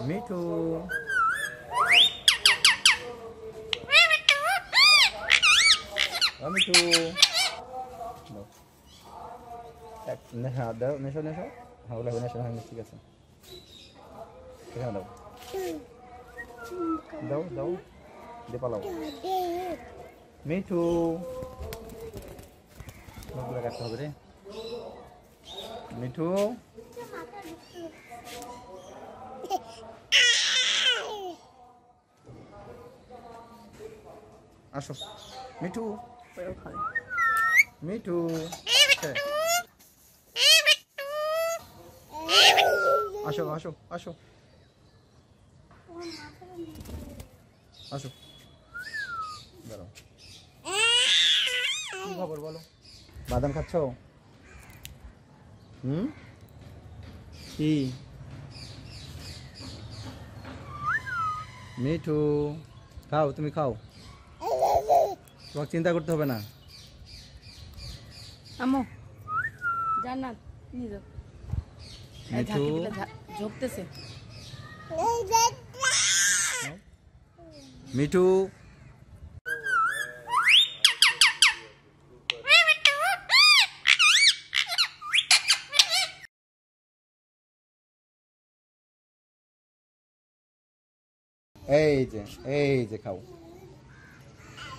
মিঠু মিঠু হ্যাঁ দাও নেশো নেশো হ্যাঁ ওগুলো নেশো হ্যাঁ ঠিক আছে এখানে দাও দাও দাও দিয়ে পালাও মিঠু নখগুলো কাটতে হবে রে মিঠু আসো মিঠু মিঠু আসো আসো আসো আসো দাঁড়াও কি খবর বলো বাদাম খাচ্ছ কি মিঠু খাও তুমি খাও তোমাকে চিন্তা করতে হবে না আম্মু জান্নাত নিয়ে যাও মিঠু ঝুঁকতেছে মিঠু এই যে খাও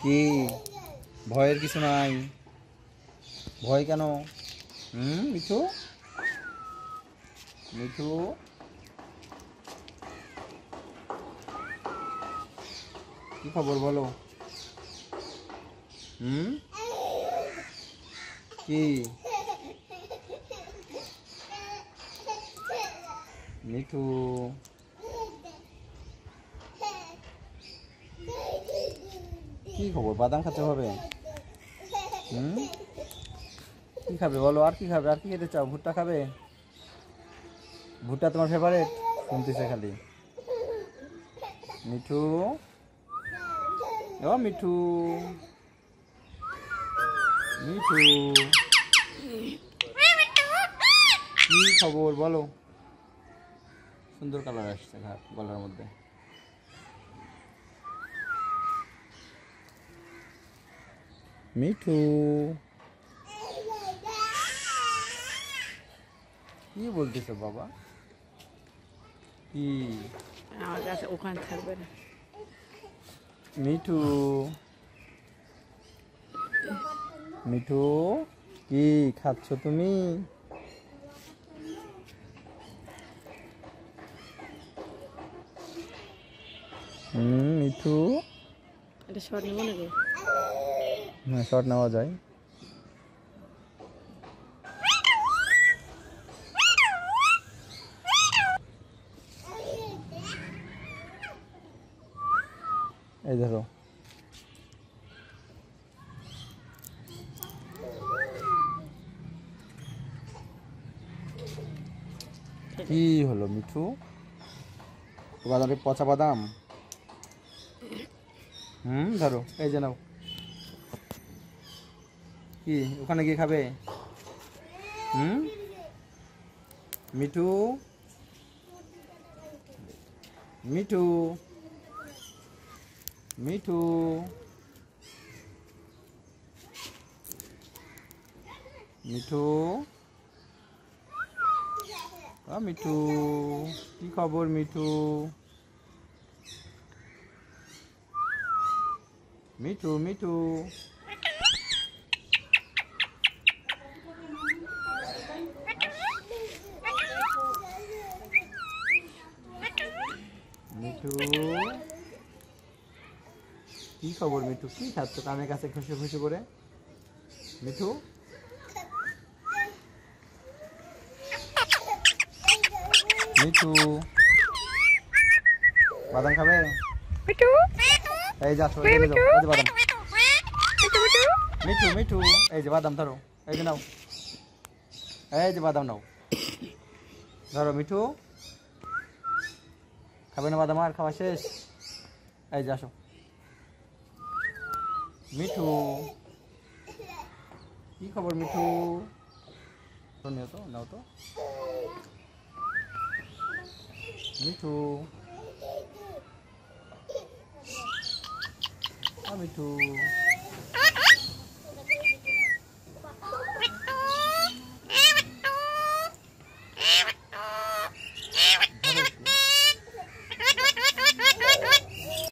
কি ভয়ের কিছু নাই ভয় কেন মিঠু মিঠু কি খবর বলো কি মিঠু কি খবর বাদাম খেতে হবে কি খাবে বলো আর কি খাবে আর কি খেতে চাও ভুট্টা খাবে ভুট্টা তোমার ফেভারিট শুনতেছে খালি মিঠু ও মিঠু মিঠু কি খবর বলো সুন্দর কালার আসছে গলার মধ্যে মিঠু কি বলতেছো বাবা কি আমার কাছে ওখানে থাকবে না মিঠু মিঠু কি খাচ্ছ তুমি মিঠু এটা শর্ট নেবো নাকি হ্যাঁ শর্ট নেওয়া যায় এই ধরো কি হলো মিঠু বাদামটা পচা বাদাম ধরো এই যে নাও কি ওখানে গিয়ে খাবে মিঠু মিঠু মিঠু মিঠু মিঠু কি খবর মিঠু মিঠু মিঠু মিঠু কি খবর মিঠু কি খাচ্ছ কানের কাছে খুশি খুশি করে মিঠু মিঠু বাদাম খাবে মিঠু এই যাচ্ছ এই যে বাদাম মিঠু মিঠু এই যে বাদাম ধরো এই যে নাও এই যে বাদাম নাও ধরো মিঠু খাবে না বাদাম আর খাওয়া শেষ এই যে আসো মিঠু কি খবর মিঠু নিও তো নাও তো মিঠু মিঠু